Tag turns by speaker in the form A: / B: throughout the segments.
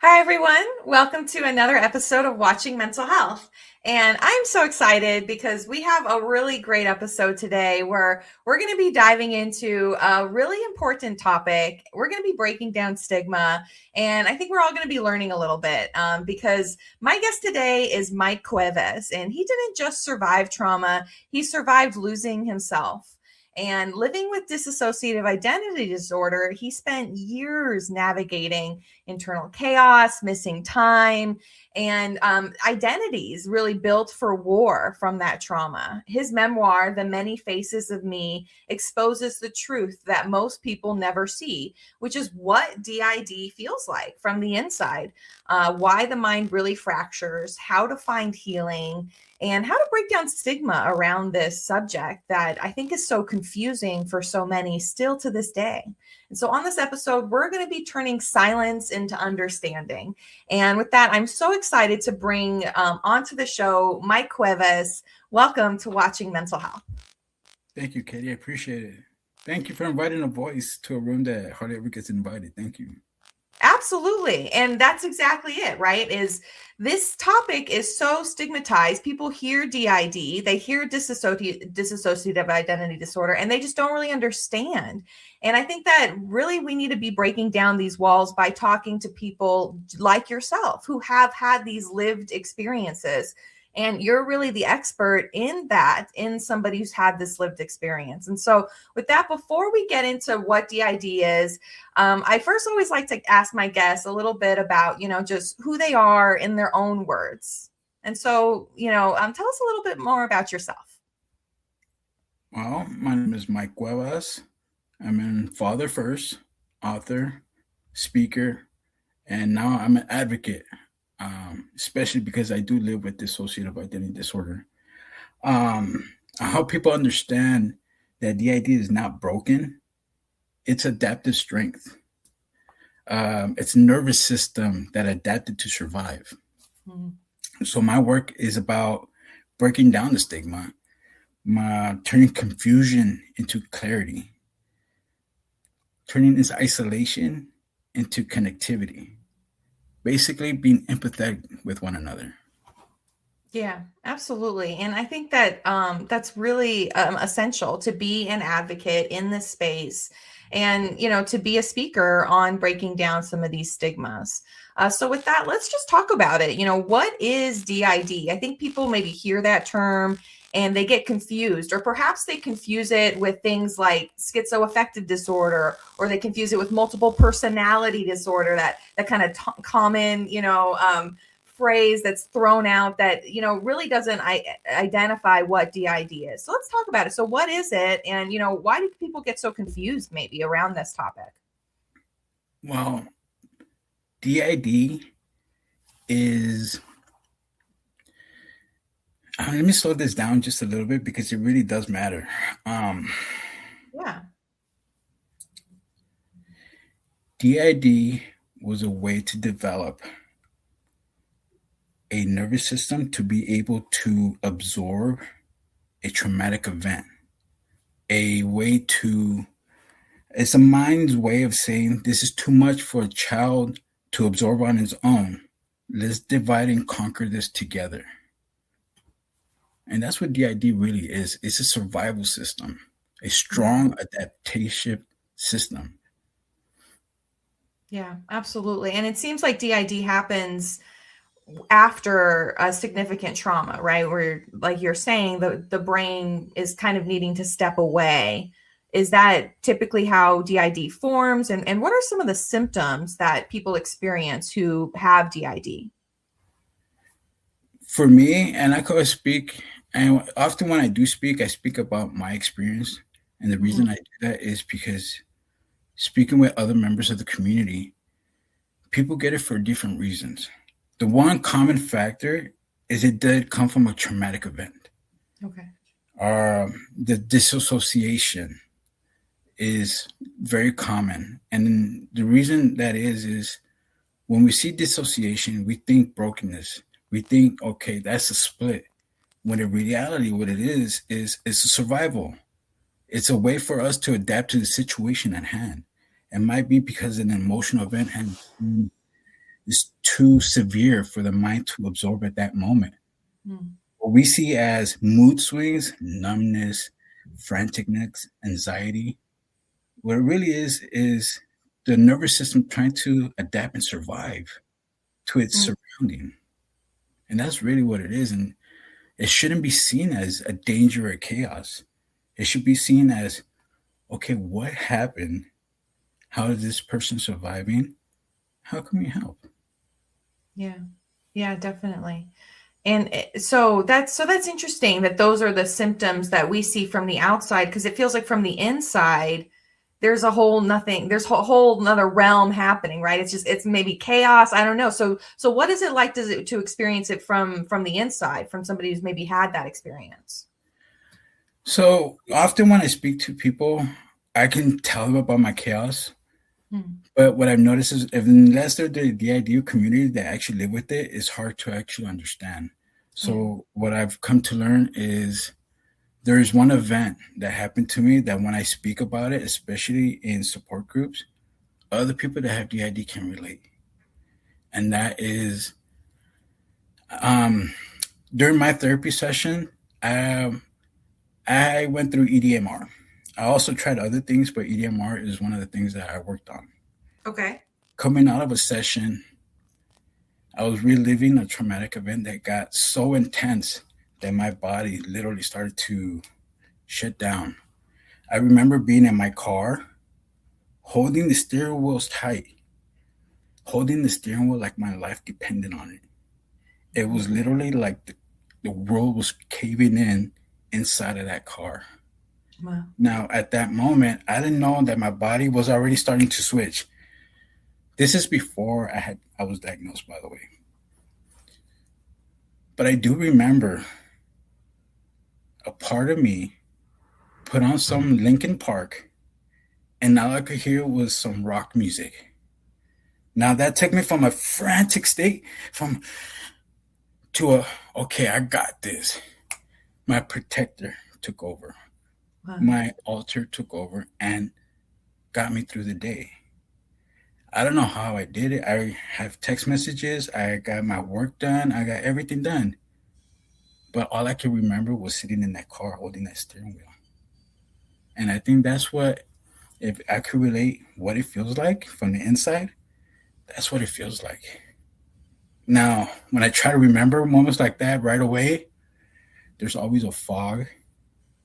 A: Hi, everyone. Welcome to another episode of Watching Mental Health. And I'm so excited because we have a really great episode today where we're going to be diving into a really important topic. We're going to be breaking down stigma. And I think we're all going to be learning a little bit because my guest today is Mike Cuevas. And he didn't just survive trauma, he survived losing himself. And living with dissociative identity disorder, he spent years navigating internal chaos, missing time, and identities really built for war from that trauma. His memoir, The Many Faces of Me, exposes the truth that most people never see, which is what DID feels like from the inside, why the mind really fractures, how to find healing, and how to break down stigma around this subject that I think is so confusing for so many still to this day. And so on this episode, we're going to be turning silence into understanding. And with that, I'm so excited to bring onto the show Mike Cuevas. Welcome to Watching Mental Health.
B: Thank you, Katie. I appreciate it. Thank you for inviting a voice to a room that hardly ever gets invited. Thank you.
A: Absolutely. And that's exactly it, right? Is this topic is so stigmatized. People hear DID, they hear dissociative identity disorder, and they just don't really understand. And I think that really we need to be breaking down these walls by talking to people like yourself who have had these lived experiences. And you're really the expert in that, in somebody who's had this lived experience. And so with that, before we get into what DID is, I first always like to ask my guests a little bit about, just who they are in their own words. And so, tell us a little bit more about yourself.
B: Well, my name is Mike Cuevas. I'm a father first, author, speaker, and now I'm an advocate, especially because I do live with dissociative identity disorder. I help people understand that DID is not broken. It's adaptive strength. It's nervous system that adapted to survive. Mm-hmm. So my work is about breaking down the stigma, turning confusion into clarity, turning this isolation into connectivity, basically being empathetic with one another.
A: Yeah, absolutely. And I think that that's really essential to be an advocate in this space and, to be a speaker on breaking down some of these stigmas. So with that, let's just talk about it. What is DID? I think people maybe hear that term and they get confused, or perhaps they confuse it with things like schizoaffective disorder, or they confuse it with multiple personality disorder, that kind of common, phrase that's thrown out that really doesn't identify what DID is. So let's talk about it. So what is it, and why do people get so confused maybe around this topic?
B: Well, DID is let me slow this down just a little bit because it really does matter.
A: Yeah.
B: DID was a way to develop a nervous system to be able to absorb a traumatic event. It's a mind's way of saying this is too much for a child to absorb on his own. Let's divide and conquer this together. And that's what DID really is. It's a survival system, a strong adaptation system.
A: Yeah, absolutely. And it seems like DID happens after a significant trauma, right? Where, like you're saying, the brain is kind of needing to step away. Is that typically how DID forms? And what are some of the symptoms that people experience who have DID?
B: For me, and I could speak, and often when I do speak, I speak about my experience. And the reason I do that is because speaking with other members of the community, people get it for different reasons. The one common factor is it did come from a traumatic event.
A: Okay.
B: The dissociation is very common. And the reason that is when we see dissociation, we think brokenness. We think, okay, that's a split. When in reality, what it is it's a survival. It's a way for us to adapt to the situation at hand. It might be because an emotional event has been is too severe for the mind to absorb at that moment.
A: Mm.
B: What we see as mood swings, numbness, franticness, anxiety, what it really is the nervous system trying to adapt and survive to its
A: Mm.
B: surrounding. And that's really what it is. And it shouldn't be seen as a danger or chaos. It should be seen as, okay, what happened? How is this person surviving? How can we help?
A: Yeah. Yeah, definitely. And so that's interesting that those are the symptoms that we see from the outside, because it feels like from the inside there's a whole nothing, there's a whole another realm happening, right? It's maybe chaos. I don't know. So what is it like to experience it from the inside, from somebody who's maybe had that experience?
B: So often when I speak to people, I can tell them about my chaos.
A: Hmm.
B: But what I've noticed is, if unless they're the D.I.D community that actually live with it, it's hard to actually understand.
A: Yeah.
B: So what I've come to learn is there is one event that happened to me that when I speak about it, especially in support groups, other people that have D.I.D can relate. And that is um, during my therapy session, um, I went through EDMR. I also tried other things, but EDMR is one of the things that I worked on.
A: Okay.
B: Coming out of a session, I was reliving a traumatic event that got so intense that my body literally started to shut down. I remember being in my car, holding the steering wheels tight, holding the steering wheel like my life depended on it. It was literally like the world was caving in inside of that car.
A: Wow.
B: Now, at that moment, I didn't know that my body was already starting to switch. This is before I was diagnosed, by the way. But I do remember a part of me put on some Linkin Park, and all I could hear was some rock music. Now that took me from a frantic state from to a okay, I got this. My protector took over.
A: Wow.
B: My altar took over and got me through the day. I don't know how I did it. I have text messages. I got my work done. I got everything done. But all I can remember was sitting in that car holding that steering wheel. And I think that's what, if I could relate what it feels like from the inside, that's what it feels like. Now, when I try to remember moments like that right away, there's always a fog.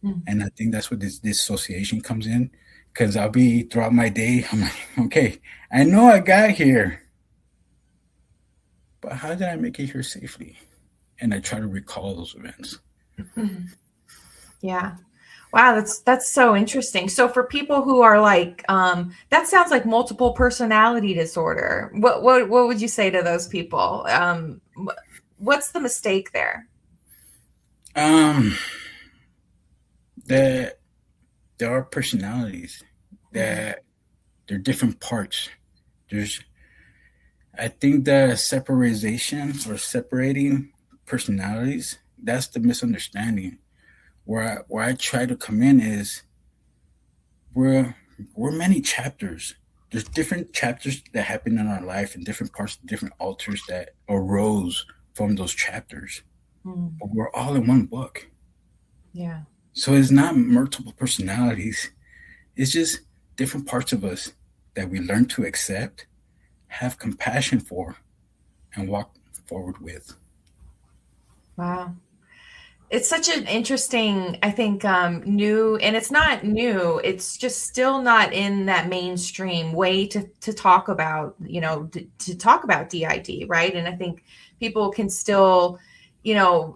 A: Mm.
B: And I think that's where this dissociation comes in. Because I'll be throughout my day, I'm like, okay, I know I got here, but how did I make it here safely? And I try to recall those events.
A: Yeah. Wow, that's so interesting. So for people who are like, that sounds like multiple personality disorder. What would you say to those people? What's the mistake there?
B: Um, that there are personalities
A: Mhm.
B: that they're different parts. There's, I think the separation or separating personalities, that's the misunderstanding. Where I try to come in is we're we're many chapters. There's different chapters that happen in our life and different parts, different alters that arose from those chapters.
A: Mm.
B: But we're all in one book.
A: Yeah.
B: So it's not multiple personalities. It's just different parts of us that we learn to accept, have compassion for, and walk forward with.
A: Wow. It's such an interesting, I think, new, and it's not new. It's just still not in that mainstream way to talk about, to talk about DID, right? And I think people can still,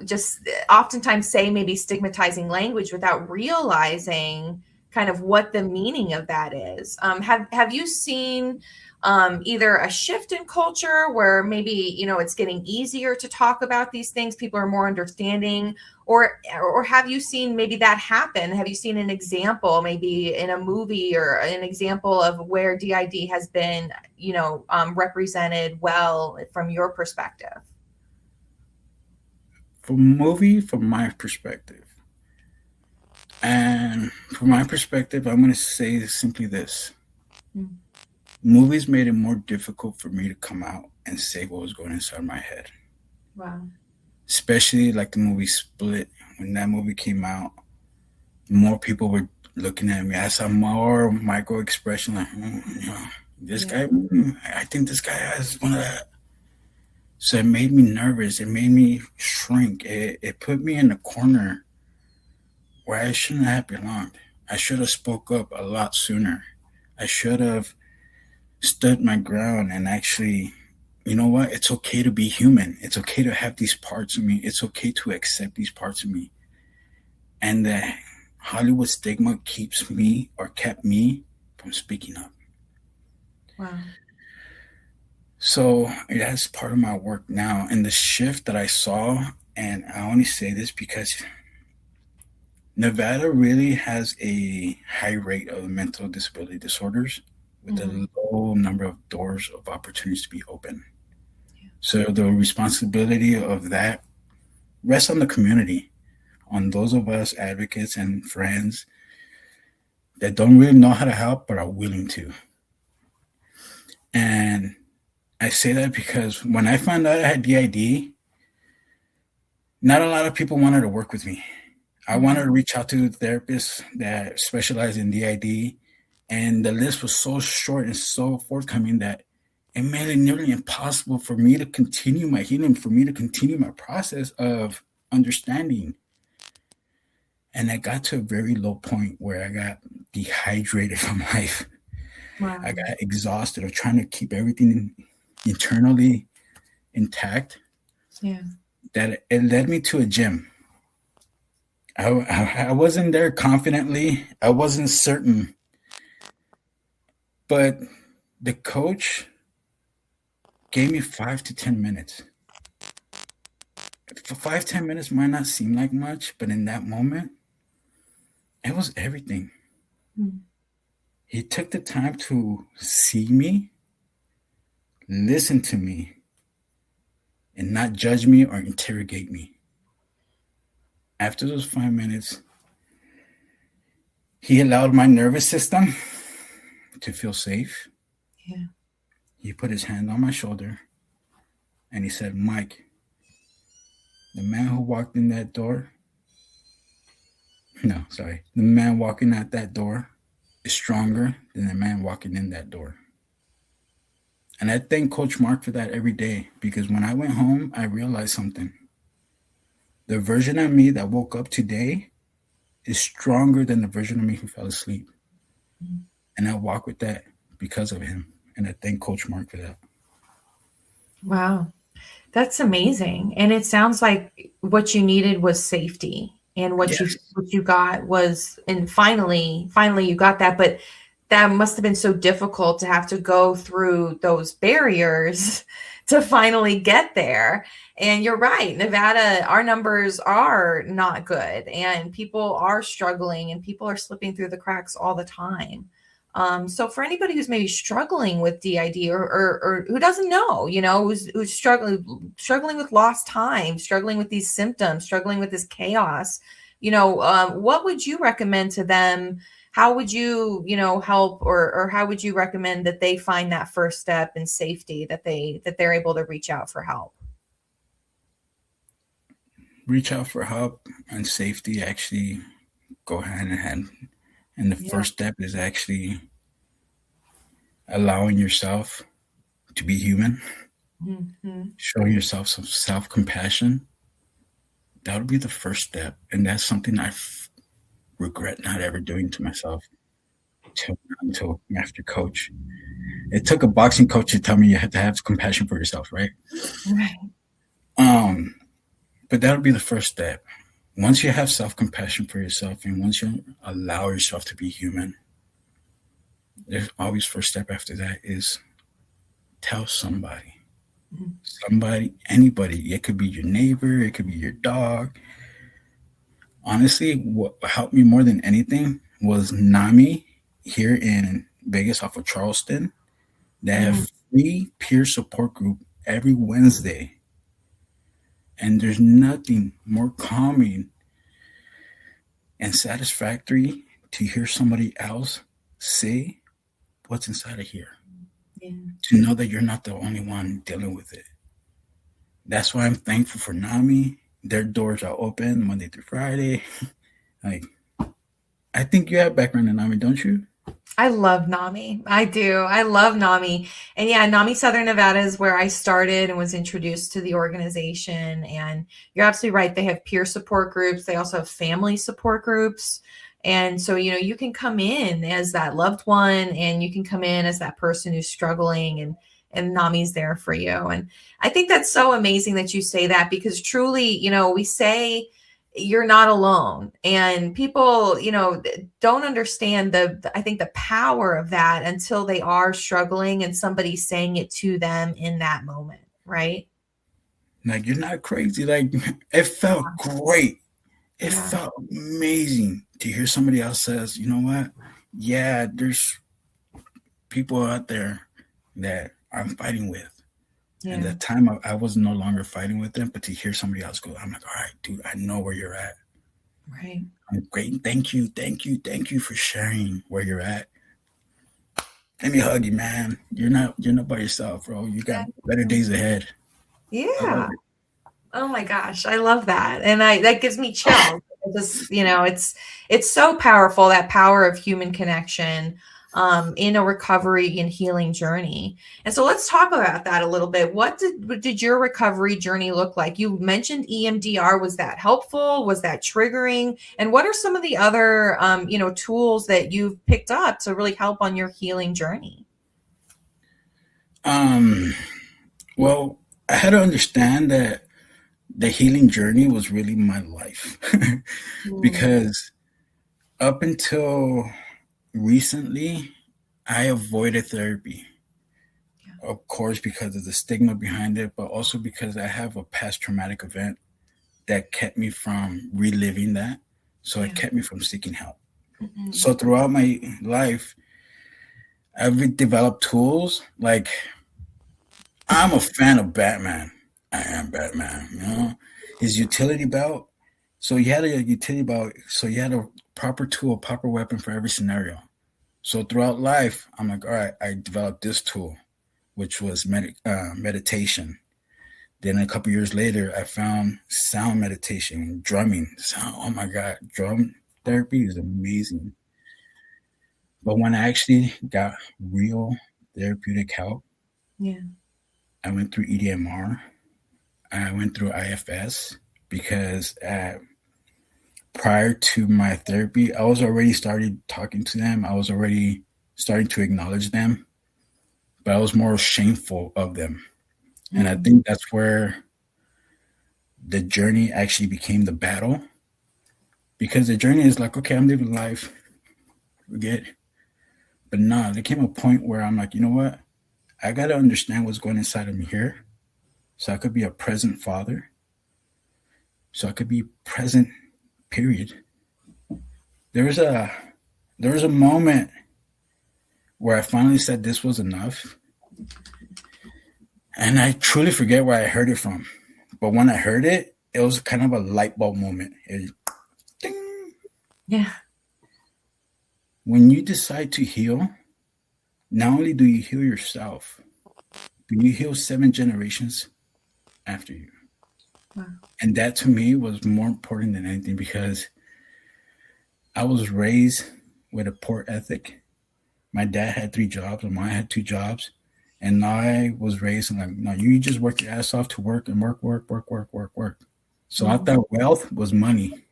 A: just oftentimes say maybe stigmatizing language without realizing kind of what the meaning of that is. Have you seen either a shift in culture where maybe it's getting easier to talk about these things, people are more understanding, or have you seen maybe that happen? Have you seen an example maybe in a movie or an example of where DID has been represented well from your perspective?
B: From my perspective, and from my perspective, I'm going to say simply this:
A: Mm.
B: movies made it more difficult for me to come out and say what was going inside my head.
A: Wow.
B: Especially like the movie Split. When that movie came out, more people were looking at me. I saw more micro expression like, this guy, I think this guy has one of that. So it made me nervous. It made me shrink. It put me in a corner where I shouldn't have belonged. I should have spoke up a lot sooner. I should have stood my ground and actually, you know what? It's okay to be human. It's okay to have these parts of me. It's okay to accept these parts of me. And the Hollywood stigma keeps me or kept me from speaking up.
A: Wow.
B: So that's part of my work now. And the shift that I saw, and I only say this because Nevada really has a high rate of mental disability disorders with a low number of doors of opportunities to be open. Yeah. So the responsibility of that rests on the community, on those of us advocates and friends that don't really know how to help but are willing to. And I say that because when I found out I had D.I.D, not a lot of people wanted to work with me. I wanted to reach out to therapists that specialize in D.I.D, and the list was so short and so forthcoming that it made it nearly impossible for me to continue my healing, for me to continue my process of understanding. And I got to a very low point where I got dehydrated from life. Wow. I got exhausted of trying to keep everything internally intact. Yeah. That it led me to a gym. I wasn't there confidently. I wasn't certain. But the coach gave me 5 to 10 minutes. For 5-10 minutes might not seem like much, but in that moment, it was everything. He took the time to see me, listen to me, and not judge me or interrogate me. After those 5 minutes, he allowed my nervous system to feel safe. Yeah. He put his hand on my shoulder and he said, Mike, the man who walked in that door, the man walking out that door is stronger than the man walking in that door. And I thank Coach Mark for that every day, because when I went home, I realized something. The version of me that woke up today is stronger than the version of me who fell asleep. And I walk with that because of him. And I thank Coach Mark for that.
A: Wow. That's amazing. And it sounds like what you needed was safety, and what you got was, and finally you got that, but that must have been so difficult to have to go through those barriers to finally get there. And you're right, Nevada, our numbers are not good, and people are struggling, and people are slipping through the cracks all the time. So for anybody who's maybe struggling with D.I.D or who doesn't know, who's struggling with lost time, struggling with these symptoms, struggling with this chaos, what would you recommend to them? How would you, help, or how would you recommend that they find that first step in safety, that they're able to reach out for help?
B: Reach out for help and safety actually go hand in hand. And the first step is actually allowing yourself to be human, showing yourself some self-compassion. That would be the first step. And that's something I regret not ever doing to myself until after coach. It took a boxing coach to tell me you have to have compassion for yourself, right? Right. But that would be the first step. Once you have self-compassion for yourself, and once you allow yourself to be human, there's always first step after that is tell somebody. Somebody, anybody. It could be your neighbor, it could be your dog. Honestly, what helped me more than anything was NAMI here in Vegas off of Charleston. They have free peer support group every Wednesday. And there's nothing more calming and satisfactory to hear somebody else say what's inside of here.
A: Yeah.
B: to know that you're not the only one dealing with it. That's why I'm thankful for NAMI. Their doors are open Monday through Friday. Like, I think you have background in NAMI, don't you?
A: I love NAMI. I do. I love NAMI. And yeah, NAMI Southern Nevada is where I started and was introduced to the organization. And you're absolutely right. They have peer support groups. They also have family support groups. And so, you can come in as that loved one, and you can come in as that person who's struggling, and NAMI's there for you. And I think that's so amazing that you say that, because truly, we say you're not alone, and people don't understand I think the power of that until they are struggling and somebody's saying it to them in that moment, right?
B: Like, you're not crazy. Like, it felt great. It
A: Yeah.
B: felt amazing to hear somebody else says, you know what? Yeah, there's people out there that I'm fighting with.
A: Yeah.
B: And the time I was no longer fighting with them, but to hear somebody else go, I'm like, all right, dude, I know where you're at.
A: Right.
B: I'm great. Thank you for sharing where you're at. Let me hug you, man. You're not by yourself, bro. You got better days ahead.
A: Yeah. Oh my gosh, I love that. And that gives me chills. It's so powerful, that power of human connection in a recovery and healing journey. And so let's talk about that a little bit. What did your recovery journey look like? You mentioned EMDR. Was that helpful? Was that triggering? And what are some of the other tools that you've picked up to really help on your healing journey?
B: Well, I had to understand that the healing journey was really my life. Because up until recently, I avoided therapy. Of course, because of the stigma behind it, but also because I have a past traumatic event that kept me from reliving that. So it kept me from seeking help. So throughout my life, I've developed tools. Like, I'm a fan of Batman. I am Batman, his utility belt. So you had a utility belt. So you had a proper tool, proper weapon for every scenario. So throughout life, I'm like, all right, I developed this tool, which was meditation. Then a couple years later, I found sound meditation, drumming. Sound, oh my God, drum therapy is amazing. But when I actually got real therapeutic help, I went through EDMR. I went through IFS because prior to my therapy, I was already started talking to them. I was already starting to acknowledge them, but I was more shameful of them. And I think that's where the journey actually became the battle, because the journey is like, okay, I'm living life, forget. But nah, there came a point where I'm like, you know what? I got to understand what's going inside of me here, so I could be a present father, so I could be present, period. There was a moment where I finally said this was enough. And I truly forget where I heard it from. But when I heard it, it was kind of a light bulb moment. Ding.
A: Yeah.
B: When you decide to heal, not only do you heal yourself, but you heal 7 generations after you. Wow. And that to me was more important than anything, because I was raised with a poor ethic. My dad had 3 jobs, and mom had 2 jobs. And I was raised in like, no, you just work your ass off to work and work. So I thought wealth was money.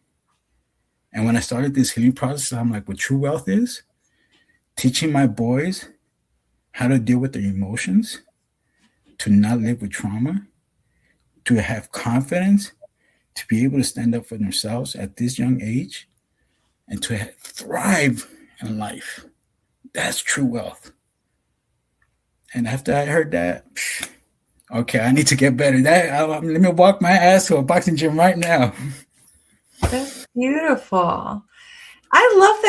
B: And when I started this healing process, I'm like, what true wealth is? Teaching my boys how to deal with their emotions, to not live with trauma, to have confidence, to be able to stand up for themselves at this young age, and to thrive in life. That's true wealth. And after I heard that, okay, I need to get better. Let me walk my ass to a boxing gym right now.
A: That's beautiful. I love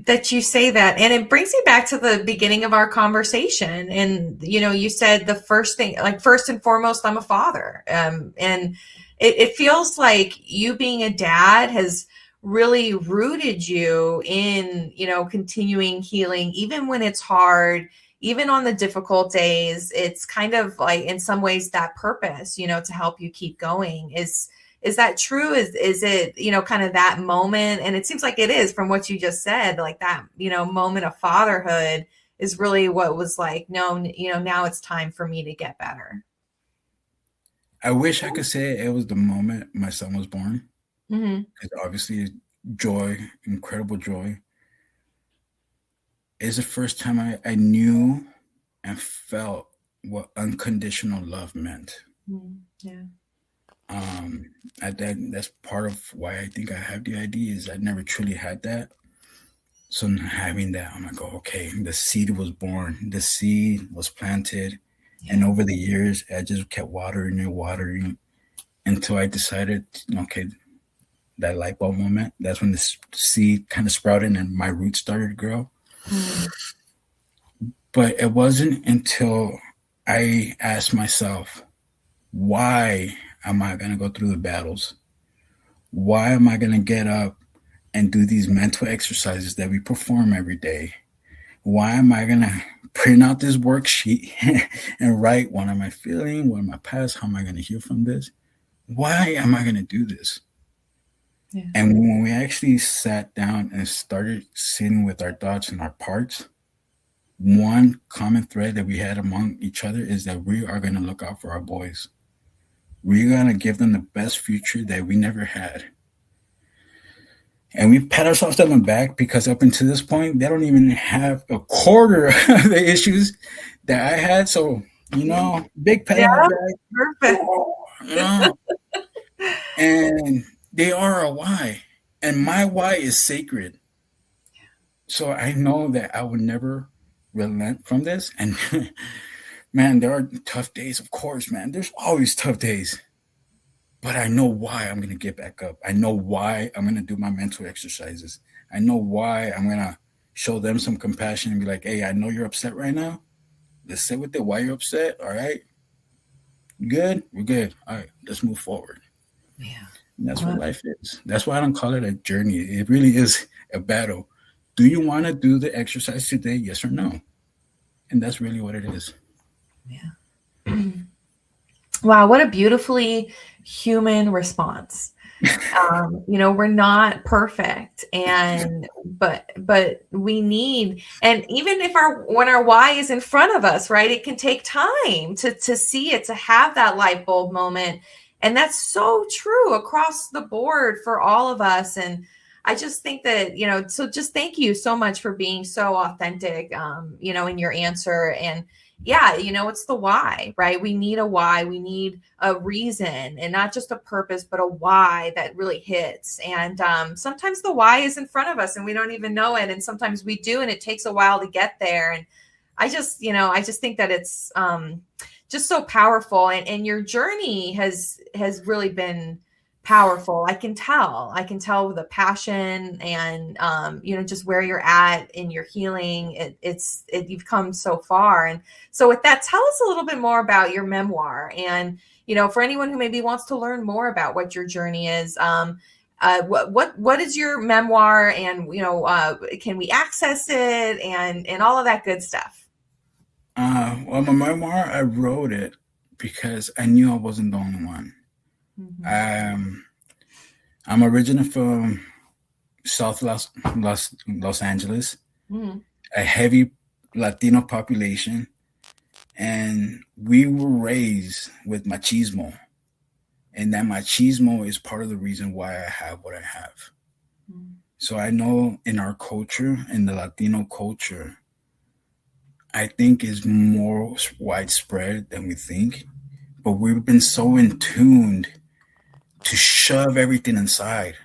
A: that you say that, and it brings me back to the beginning of our conversation. And you said the first thing, like, first and foremost, I'm a father, and it feels like you being a dad has really rooted you in continuing healing, even when it's hard, even on the difficult days, it's kind of like in some ways that purpose, to help you keep going. Is that true? Is it, kind of that moment? And it seems like it is from what you just said, like that, moment of fatherhood is really what was like, no, now it's time for me to get better.
B: I wish I could say it was the moment my son was born.
A: Mm-hmm.
B: Because obviously, joy, incredible joy. It's the first time I knew and felt what unconditional love meant.
A: Yeah.
B: That's part of why I think I have D.I.D. is I never truly had that. So having that, I'm like, oh, okay, the seed was born, the seed was planted, and over the years, I just kept watering until I decided, okay, that light bulb moment. That's when the seed kind of sprouted and my roots started to grow. But it wasn't until I asked myself, why am I going to go through the battles? Why am I going to get up and do these mental exercises that we perform every day? Why am I going to print out this worksheet and write, what am I feeling? What am I past? How am I going to heal from this? Why am I going to do this? Yeah. And when we actually sat down and started sitting with our thoughts and our parts, one common thread that we had among each other is that we are going to look out for our boys. We're going to give them the best future that we never had. And we pat ourselves on the back because up until this point, they don't even have a quarter of the issues that I had. So, big pat on the back. Perfect. And they are a why. And my why is sacred. So I know that I would never relent from this. And man, there are tough days, of course, man. There's always tough days. But I know why I'm going to get back up. I know why I'm going to do my mental exercises. I know why I'm going to show them some compassion and be like, hey, I know you're upset right now. Let's sit with it. Why you're upset? All right. Good? We're good. All right. Let's move forward.
A: Yeah.
B: And that's what life is. That's why I don't call it a journey. It really is a battle. Do you want to do the exercise today? Yes or no? And that's really what it is.
A: Yeah. Wow, what a beautifully human response. We're not perfect, but we need, and even if when our why is in front of us, right, it can take time to see it, to have that light bulb moment. And that's so true across the board for all of us. And I just think that, so just thank you so much for being so authentic, in your answer. And yeah, it's the why, right? We need a why. We need a reason, and not just a purpose, but a why that really hits. And sometimes the why is in front of us and we don't even know it. And sometimes we do, and it takes a while to get there. And I just think that it's just so powerful. And your journey has really been powerful. I can tell the passion and, just where you're at in your healing. You've come so far. And so with that, tell us a little bit more about your memoir. And, for anyone who maybe wants to learn more about what your journey is, what is your memoir, and, can we access it and all of that good stuff?
B: Well, my memoir, I wrote it because I knew I wasn't the only one. Mm-hmm. I'm originally from South Los Angeles, a heavy Latino population, and we were raised with machismo, and that machismo is part of the reason why I have what I have. So I know in our culture, in the Latino culture, I think is more widespread than we think, but we've been so in tuned to shove everything inside.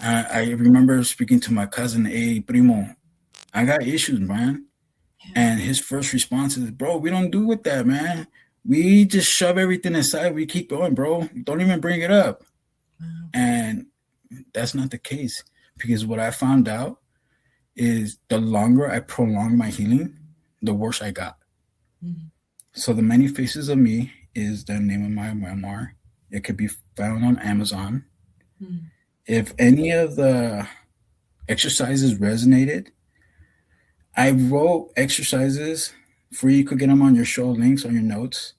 B: I remember speaking to my cousin, hey, primo, I got issues, man. Yeah. And his first response is, bro, we don't do with that, man. We just shove everything inside. We keep going, bro. Don't even bring it up. Mm-hmm. And that's not the case, because what I found out is the longer I prolong my healing, the worse I got. Mm-hmm. So The Many Faces of Me is the name of my memoir. It could be found on Amazon. Mm-hmm. If any of the exercises resonated, I wrote exercises free. You could get them on your show links on your notes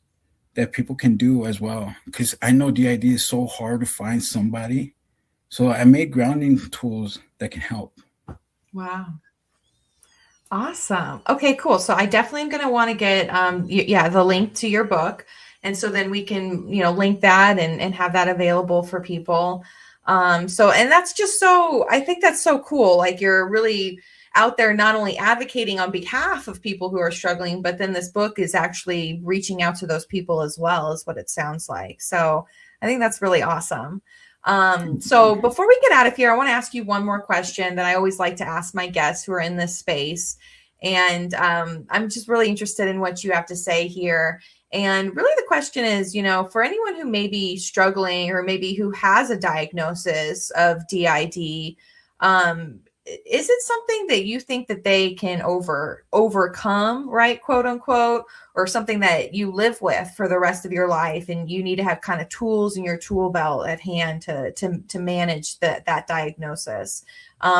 B: that people can do as well. Because I know DID is so hard to find somebody. So I made grounding tools that can help.
A: Wow. Awesome. Okay, cool. So I definitely am going to want to get, the link to your book. And so then we can, link that and have that available for people. And that's just I think that's so cool. Like you're really out there, not only advocating on behalf of people who are struggling, but then this book is actually reaching out to those people as well, is what it sounds like. So I think that's really awesome. So before we get out of here, I want to ask you one more question that I always like to ask my guests who are in this space. And I'm just really interested in what you have to say here. And really the question is, for anyone who may be struggling or maybe who has a diagnosis of DID, is it something that you think that they can overcome, right, quote unquote, or something that you live with for the rest of your life, and you need to have kind of tools in your tool belt at hand to manage that diagnosis?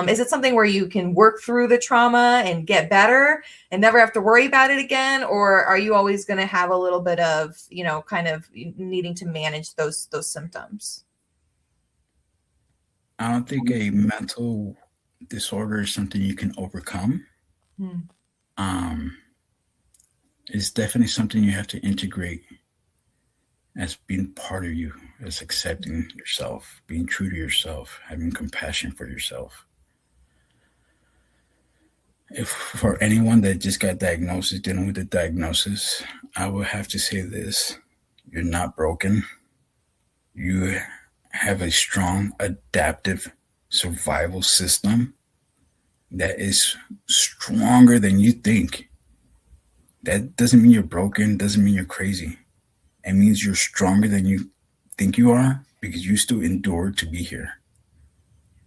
A: Is it something where you can work through the trauma and get better and never have to worry about it again, or are you always going to have a little bit of kind of needing to manage those symptoms?
B: I don't think a mental disorder is something you can overcome. It's definitely something you have to integrate as being part of you, as accepting yourself, being true to yourself, having compassion for yourself. If for anyone that just got diagnosed, dealing with the diagnosis, I would have to say this: you're not broken. You have a strong adaptive survival system that is stronger than you think. That doesn't mean you're broken, doesn't mean you're crazy. It means you're stronger than you think you are because you still endured to be here.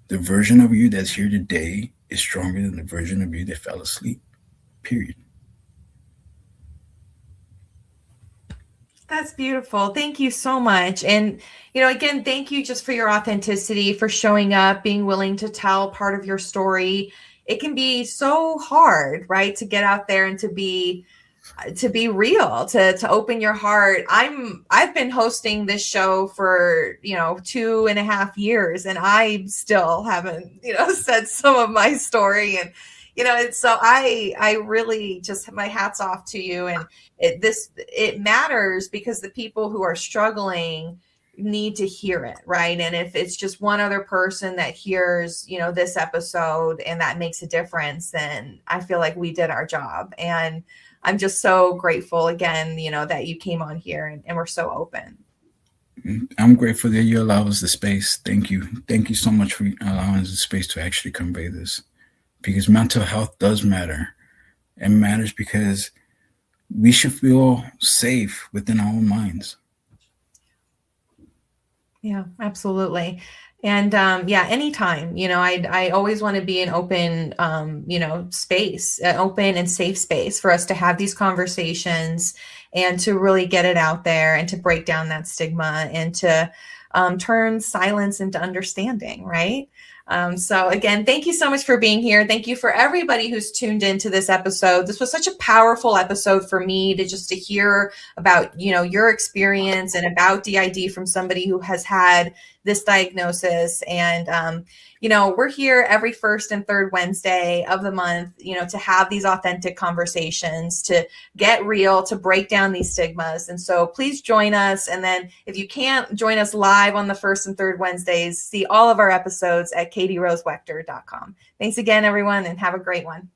B: The version of you that's here today is stronger than the version of you that fell asleep, period.
A: That's beautiful. Thank you so much. And, again, thank you just for your authenticity, for showing up, being willing to tell part of your story. It can be so hard, right, to get out there and to be real, to open your heart. I've been hosting this show for 2.5 years, and I still haven't said some of my story. And it's so I really just, my hat's off to you. And it matters because the people who are struggling need to hear it, right? And if it's just one other person that hears this episode and that makes a difference, then I feel like we did our job. And I'm just so grateful again, that you came on here and we're so open.
B: I'm grateful that you allow us the space. Thank you. Thank you so much for allowing us the space to actually convey this, because mental health does matter. It matters because we should feel safe within our own minds.
A: Yeah, absolutely. And anytime, I always want to be an open, space, an open and safe space for us to have these conversations and to really get it out there and to break down that stigma and to turn silence into understanding, right? So again, thank you so much for being here. Thank you for everybody who's tuned into this episode. This was such a powerful episode for me to hear about, your experience and about DID from somebody who has had this diagnosis. And, we're here every first and third Wednesday of the month, to have these authentic conversations, to get real, to break down these stigmas. And so please join us. And then if you can't join us live on the first and third Wednesdays, see all of our episodes at katierosewaechter.com. Thanks again, everyone, and have a great one.